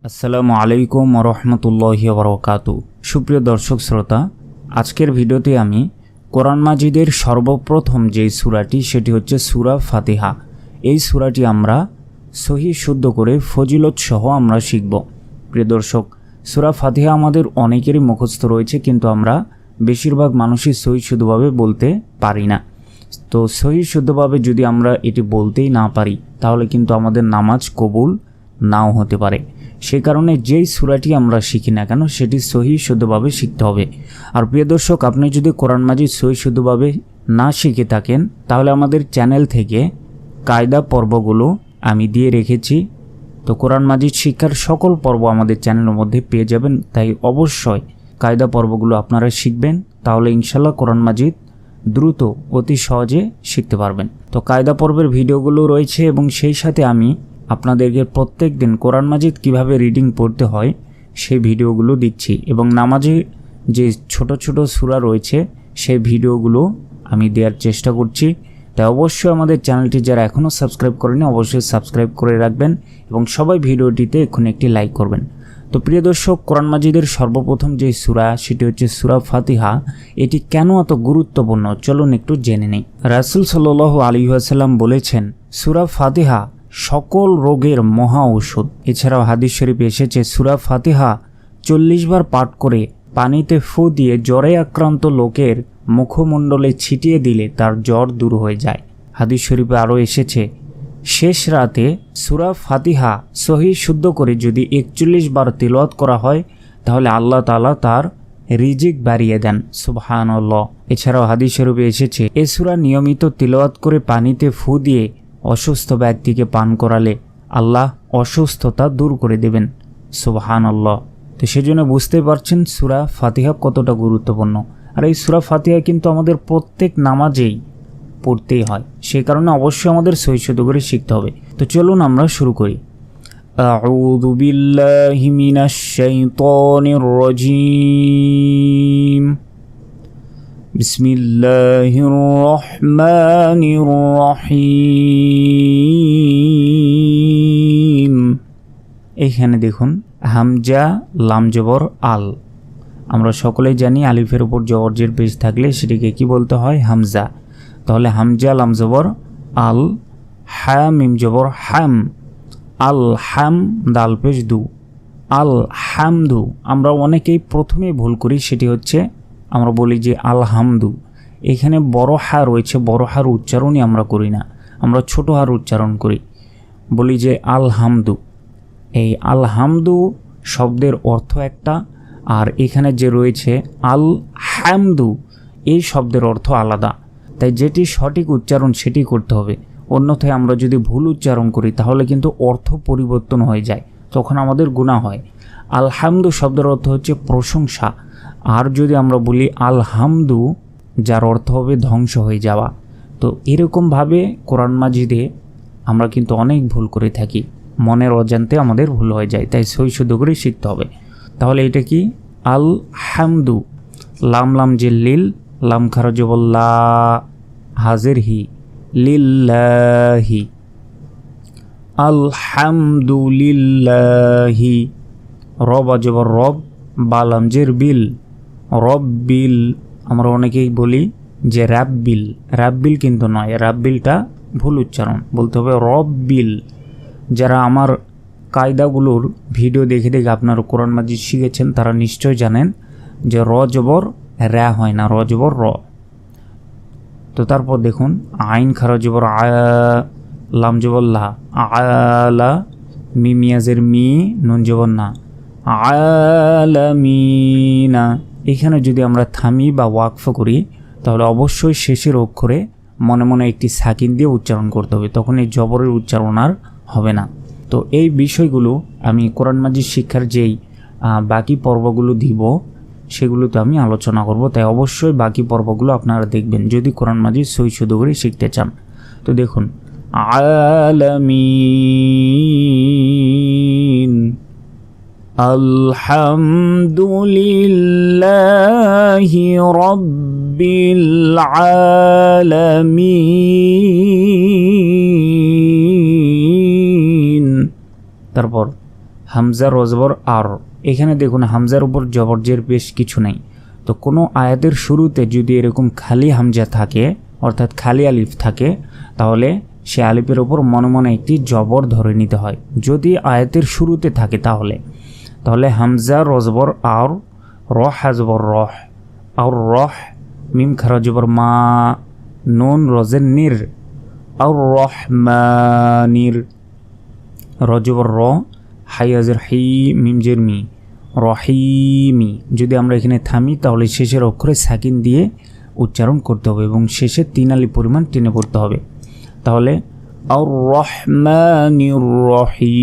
আসসালামু আলাইকুম রহমতুল্লাহি বারাকাতু। সুপ্রিয় দর্শক শ্রোতা, আজকের ভিডিওতে আমি কোরআন মাজিদের সর্বপ্রথম যে সূরাটি সেটি হচ্ছে সূরা ফাতিহা। এই সূরাটি আমরা সহি শুদ্ধ করে ফজিলত সহ আমরা শিখব। প্রিয় দর্শক, সূরা ফাতিহা আমাদের অনেকেরই মুখস্থ রয়েছে, কিন্তু আমরা বেশিরভাগ মানুষই সহি শুদ্ধভাবে বলতে পারি না। তো সহি শুদ্ধভাবে যদি আমরা এটি বলতেই না পারি তাহলে কিন্তু আমাদের নামাজ কবুল নাও হতে পারে। সেই কারণে যেই সূরাটি আমরা শিখি না কেন সেটি সহি শুদ্ধভাবে শিখতে হবে। আর প্রিয় দর্শক, আপনি যদি কোরআন মাজিদ সহি শুদ্ধভাবে না শিখে থাকেন তাহলে আমাদের চ্যানেল থেকে কায়দা পর্বগুলো আমি দিয়ে রেখেছি। তো কোরআন মাজিদ শিক্ষার সকল পর্ব আমাদের চ্যানেলের মধ্যে পেয়ে যাবেন, তাই অবশ্যই কায়দা পর্বগুলো আপনারা শিখবেন, তাহলে ইনশাল্লাহ কোরআন মাজিদ দ্রুত অতি সহজে শিখতে পারবেন। তো কায়দা পর্বের ভিডিওগুলো রয়েছে এবং সেই সাথে আমি আপনাদেরকে প্রত্যেক দিন কোরআন মাজিদ কীভাবে রিডিং পড়তে হয় সেই ভিডিওগুলো দিচ্ছি, এবং নামাজে যে ছোট ছোট সূরা রয়েছে সেই ভিডিওগুলো আমি দেওয়ার চেষ্টা করছি। তাই অবশ্যই আমাদের চ্যানেলটি যারা এখনও সাবস্ক্রাইব করেনি অবশ্যই সাবস্ক্রাইব করে রাখবেন এবং সবাই ভিডিওটিতে এখন একটি লাইক করবেন। তো প্রিয় দর্শক, কোরআন মাজিদের সর্বপ্রথম যে সূরা সেটি হচ্ছে সূরা ফাতিহা। এটি কেন এত গুরুত্বপূর্ণ চলুন একটু জেনে নিই। রাসূল সাল্লাল্লাহু আলাইহি ওয়াসাল্লাম বলেছেন, সূরা ফাতিহা সকল রোগের মহা ঔষধ। এছাড়াও হাদিস শরীফে এসেছে, সূরা ফাতিহা 40 বার পাঠ করে পানিতে ফু দিয়ে জ্বরে আক্রান্ত লোকের মুখমণ্ডলে ছিটিয়ে দিলে তার জ্বর দূর হয়ে যায়। হাদিস শরীফে আরও এসেছে, শেষ রাতে সূরা ফাতিহা সহি শুদ্ধ করে যদি 41 বার তিলাওয়াত করা হয় তাহলে আল্লাহ তাআলা তার রিজিক বাড়িয়ে দেন। সুবহানাল্লাহ। এছাড়াও হাদিস শরীফে এসেছে, এই সূরা নিয়মিত তিলাওয়াত করে পানিতে ফু দিয়ে অসুস্থ ব্যক্তিকে পান করালে আল্লাহ অসুস্থতা দূর করে দেবেন। সুবহানাল্লাহ। তো সেজন্য বুঝতে পারছেন সূরা ফাতিহা কতটা গুরুত্বপূর্ণ। আর এই সূরা ফাতিহা কিন্তু আমাদের প্রত্যেক নামাজেই পড়তেই হয়, সেই কারণে অবশ্যই আমাদের সহি শুদ্ধ করে শিখতে হবে। তো চলুন আমরা শুরু করি। আউযু বিল্লাহি মিনাশ শাইতানির রাজীম। বিসমিল্লাহির রহমানির রহিম। এইখানে দেখুন হামজা লাম জবর আল। আমরা সকলেই জানি আলিফের উপর জবরজের পেশ থাকলে সেটিকে কি বলতে হয়? হামজা। তাহলে হামজা লাম জবর আল, হা মিম জবর হাম, আল হাম দাল পেশ দু, আল হামদু। আমরা অনেকেই প্রথমেই ভুল করি, সেটি হচ্ছে আমরা বলি যে আলহামদু। এখানে বড় হা রয়েছে, বড় হার উচ্চারণই আমরা করি না, আমরা ছোট হার উচ্চারণ করি, বলি যে আলহামদু। এই আলহামদু শব্দের অর্থ একটা, আর এখানে যে রয়েছে আল হামদু এই শব্দের অর্থ আলাদা। তাই যেটি সঠিক উচ্চারণ সেটি করতে হবে, অন্যথায় আমরা যদি ভুল উচ্চারণ করি তাহলে কিন্তু অর্থ পরিবর্তন হয়ে যায়, তখন আমাদের গুনাহ হয়। আলহামদু শব্দের অর্থ হচ্ছে প্রশংসা, আর যদি আমরা বলি আলহামদু যার অর্থ হবে ধ্বংস হয়ে যাওয়া। তো এরকমভাবে কোরআন মাজিদে আমরা কিন্তু অনেক ভুল করে থাকি, মনের অজান্তে আমাদের ভুল হয়ে যায়, তাই সহি শুদ্ধ করে শিখতে হবে। তাহলে এটা কি? আল হামদু, লাম লাম যে লিল, লাম খারাজবল্লা হাজের হি, লিল্লাহি, আলহামদুলিল্লাহি। রব আজবর রব, বালাম জের বিল, রব্বিল। আমরা অনেকেই বলি যে রাব্বিল, রাব্বিল কিন্তু নয়, রাব্বিলটা ভুল উচ্চারণ, বলতে হবে রব্বিল। যারা আমার কায়দাগুলোর ভিডিও দেখে দেখে আপনারা কোরআন মাজিদ শিখেছেন তারা নিশ্চয় জানেন যে র জবর রা হয় না, র জবর র। তো তারপর দেখুন আইন খারা জবর আ, লাম জবর লা, আলা, মিমিয়াজের মি, নুন জবর না, আলামিনা। এখানে যদি আমরা থামি বা ওয়াকফ করি তাহলে অবশ্যই শেষের অক্ষরে মনে মনে একটি সাকিন দিয়ে উচ্চারণ করতে হবে, তখন এই জবরের উচ্চারণ আর হবে না। তো এই বিষয়গুলো আমি কোরআন মাজিদ শিক্ষার যেই বাকি পর্বগুলো দিব সেগুলোতে আমি আলোচনা করব, তাই অবশ্যই বাকি পর্বগুলো আপনারা দেখবেন যদি কোরআন মাজিদ সহি শুদ্ধ করে শিখতে চান। তো দেখুন আলামিন, আলহামদুলিল্লাহি রাব্বিল আলামিন। তারপর হামজা রজবর আর, এখানে দেখুন হামজার উপর জবরজের বেশ কিছু নেই। তো কোনো আয়াতের শুরুতে যদি এরকম খালি হামজা থাকে অর্থাৎ খালি আলিফ থাকে তাহলে সে আলিফের ওপর মনে মনে একটি জবর ধরে নিতে হয়। যদি আয়াতের শুরুতে থাকে তাহলে হামজা রজবর আর, রহ হাজবর রহ, আর রহ, মিম খারা জবর মা, নুন রজের নির, আর রহমানির, রজবর র, হাইয়াজের হি, মিম জের মি, রহিমি। যদি আমরা এখানে থামি তাহলে শেষের অক্ষরে সাকিন দিয়ে উচ্চারণ করতে হবে এবং শেষে 3 আলিফ পরিমাণ টেনে পড়তে হবে। তাহলে আর রহমানির রহিম,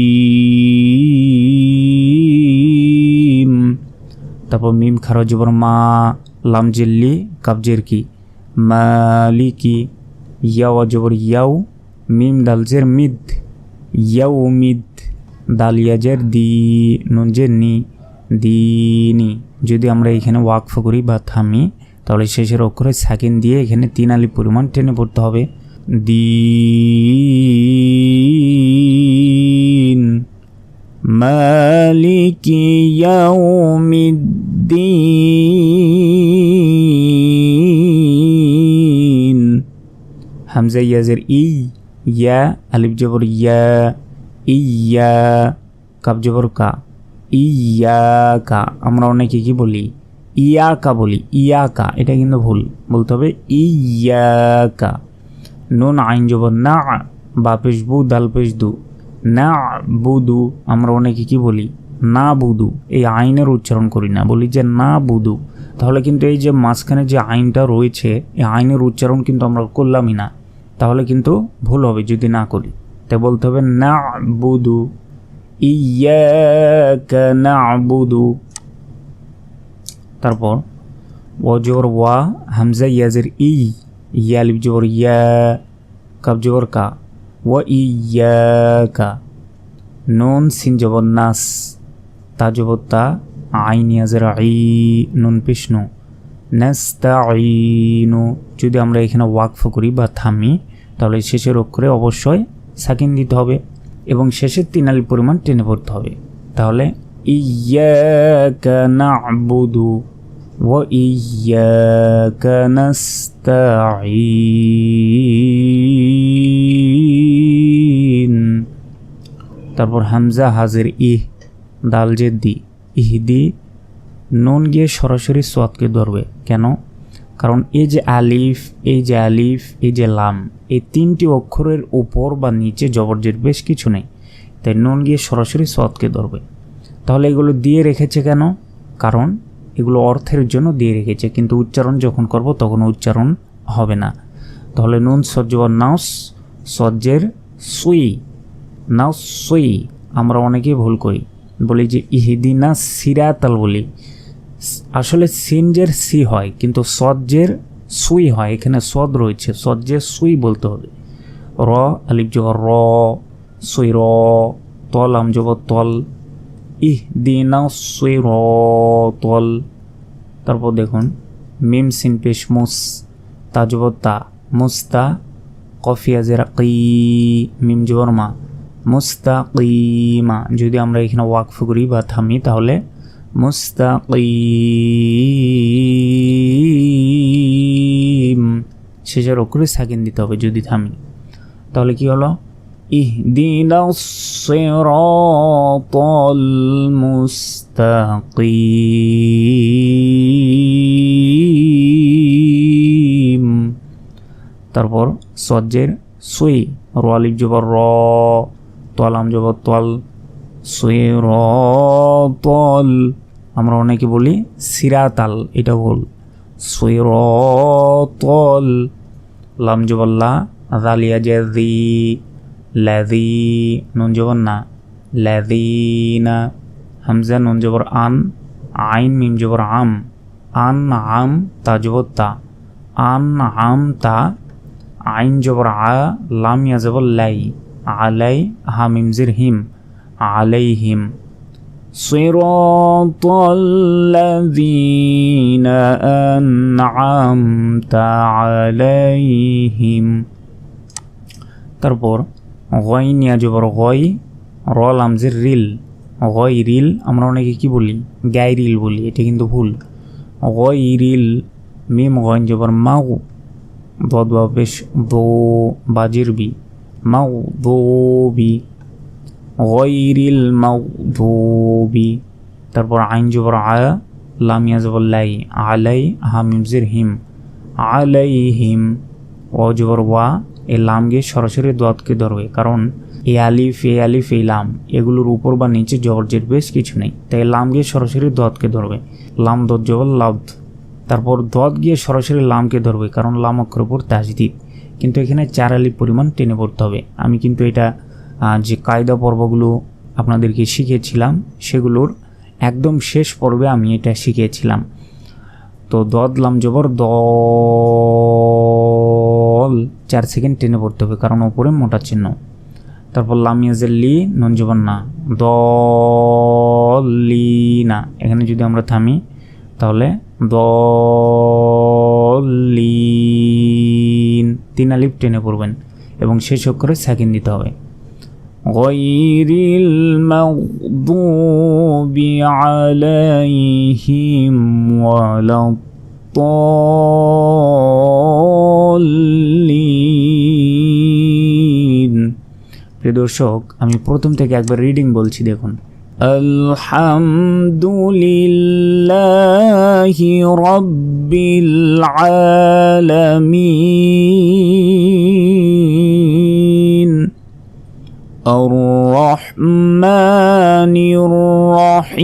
তারপর মিম খারা জবর মা, লাম জিল্লি, কাবজের কি, মালিকি, ইয়াও জবর ইয়াও, মিম দালজের মিদ, ইয়াও মিদ, দালিয়াজের দি, নুনজের নি, দিনি। যদি আমরা এখানে ওয়াকফ করি বা থামি তাহলে শেষের অক্ষরে সাকিন দিয়ে এখানে 3 আলিফ পরিমাণ টেনে পড়তে হবে। দিন, মালিকি ইয়াউমিদ্দিন, হামজা ইয়াজের ইয়া, আলিফ জবর ইয়া, ইয়া, কাব জবর কা, ইয়াকা। আমরা অনেকে কি বলি ইয়াকা বলি, ইয়াকা, এটা কিন্তু ভুল, বলতে হবে ইয়াকা। নুন আইন জবর না, বা পেশ বু, দাল পেশ দু, না বুদু। আমরা অনেকে কি বলি না বুদু, এই আইনের উচ্চারণ করি না, বলি যে না বুদু। তাহলে কিন্তু এই যে মাঝখানে যে আইনটা রয়েছে এই আইনের উচ্চারণ কিন্তু আমরা করলামই না, তাহলে কিন্তু ভুল হবে যদি না করি। তাই বলতে হবে না বুদু, ইয়াকা না'বুদু। তারপর ওয়া জবর ওয়া, হামজা ইয়াজের ইয়া, আলিফ জবর ইয়া, কাব জবর কা, ওয়া ইয়াকা। নুন সিন জবর নাস, তা জবর তা, আইন ইয়াজের আই, নুন পেশ নু, নাস্তাঈনু। যদি আমরা এখানে ওয়াকফ করি বা থামি তাহলে শেষের অক্ষরে অবশ্যই সাকিন দিতে হবে এবং শেষের 3 আলিফ পরিমাণ টেনে পড়তে হবে। তাহলে ইয়াকা না'বুদু ওয়া ইয়াকা নাস্তাঈন। তারপর হামজা হাজের দাল জের দি, ইহদি, নুন গিয়ে সরাসরি সোয়াদকে ধরবে। কেন? কারণ এই যে আলিফ, এই যে আলিফ, এই যে লাম, এই 3টি অক্ষরের উপর বা নিচে জবরজের বেশ কিছু নেই, তাই নুন গিয়ে সরাসরি সোয়াদকে ধরবে। তাহলে এগুলো দিয়ে রেখেছে কেন? কারণ এগুলো অর্থের জন্য দিয়ে রেখেছে, কিন্তু উচ্চারণ যখন করব তখন উচ্চারণ হবে না। তাহলে নুন সজ্জবর নাউস, সজ্জের সুই, নাউস সুই। আমরা অনেকেই ভুল করি, বলি যে ইহদিনা সিরাতাল বলি, আসলে সিনজের সি হয় কিন্তু সজ্জের সুই হয়, এখানে সদ রয়েছে, সজ্জের সুই বলতে হবে। র আলিফ জবর র, সুই র, তল আম জবর তল, ইহদিনা সিরাতাল। তারপর দেখুন মিম সিন পেশ মুস, তা জবর তা, মুস্তা, কফিয়া জেরা কি, মিম জবর মা, মুস্তাকিমা। যদি আমরা এখানে ওয়াকফ করি বা থামি তাহলে মুস্তাকিম, শেষের অক্ষরে সাকিন দিতে হবে যদি থামি। তাহলে কি হলো? ইহদিনাস সিরাতাল মুস্তাকিম। তারপর সজ্জের সুই, র আলিফ জবর র, তল আম জবর তল, সিরাতাল। আমরা অনেকে বলি সিরাতাল, এটা ভুল, সিরাতাল। লাম জবর লা, জালিয়া জাযি, লাযি, নুন জবর না, লাযিনা। হামজা নুন জবর আন, আইন মিম জবর আম, আন আম, তা জবর তা, আন আম তা, আইন জবর আ, লাম ইয়া জবর লাই, আলাই, হা মিম জির হিম, আলাইহিম। সিরাতাল লাযিনা আন'আমতা আলাইহিম। তারপর গইন ইয়া জবর গই, র লাম জির রিল, গয়রিল আমরা অনেকে কি বলি, গায়রিল বলি, এটা কিন্তু ভুল। গয়রিল, মিম গয়ন জবর মাউ, দদ বা পেশ দো বাজির বি, মাউ দো বি, গয়রিল মাউ দো বি। তারপর আইন জবর আয়া, লাম ইয়া জবর লাই, আলাই, হা মিম জির হিম, আলাইহিম। ও জবর ওয়া, এই লাম গিয়ে সরাসরি দদকে ধরবে, কারণ এই আলিফ এই লাম এগুলোর উপর বা নিচে জবরজের বেশ কিছু নেই, তাই লাম গিয়ে সরাসরি দদকে ধরবে, লাম দদ জবর লাউদ। তারপর দদ গিয়ে সরাসরি লামকে ধরবে, কারণ লাম অক্ষর উপর তাজদিদ, কিন্তু এখানে 4 আলিফ পরিমাণ টেনে পড়তে হবে। আমি কিন্তু এটা যে কায়দা পর্বগুলো আপনাদেরকে শিখিয়েছিলাম সেগুলোর একদম শেষ পর্বে আমি এটা শিখিয়েছিলাম। তো দদ লাম জবর দল, 4 সেকেন্ড টেনে পড়তে হবে, কারণ ওপরে মোটা চিহ্ন। তারপর লাম ইয়াজের লি, নুন জবর না, দলি না। এখানে যদি আমরা থামি তাহলে দলিন, 3 আলিফ টেনে পড়বেন এবং শেষ অক্ষরে সাকিন দিতে হবে। গয়রিল মাগদুবি আলাইহিম ওয়ালাদ-দাল্লিন। প্রিয় দর্শক, আমি প্রথম থেকে একবার রিডিং বলছি, দেখুন। আলহামদুলিল্লাহি রাব্বিল আলামিন আর-রাহমানির রাহিম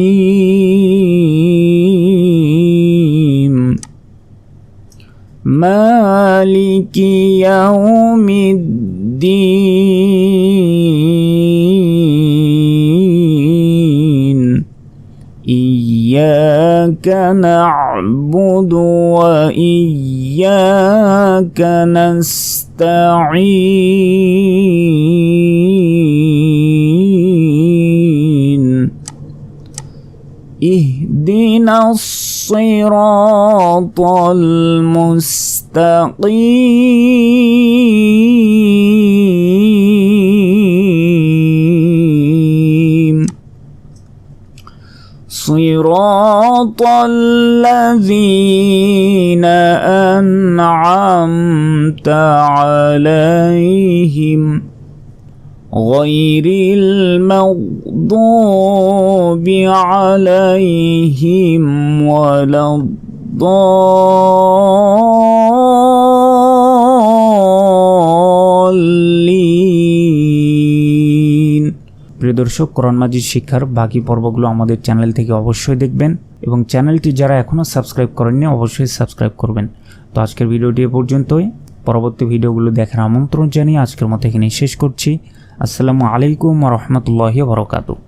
মালিকি ইয়াউমিদ্দিন ইয়্যাকা না'বুদু ওয়া ইয়্যাকা নাস্তাঈন ইহদিনাস সিরাতাল মুস্তাকিম সিরাতাল লাযীনা আন'আমতা আলাইহিম গায়রিল মাগদুবি আলাইহিম ওয়ালাদ-দাল্লিন। প্রিয় দর্শক, কোরআন মাজিদ শিক্ষার বাকি পর্বগুলো আমাদের চ্যানেল থেকে অবশ্যই দেখবেন এবং চ্যানেলটি যারা এখনও সাবস্ক্রাইব করেননি অবশ্যই সাবস্ক্রাইব করবেন। তো আজকের ভিডিওটি এ পর্যন্তই, পরবর্তী ভিডিওগুলো দেখার আমন্ত্রণ জানিয়ে আজকের মতো এখানেই শেষ করছি। আসসালামু আলাইকুম ওয়া রাহমাতুল্লাহি ওয়া বারাকাতুহু।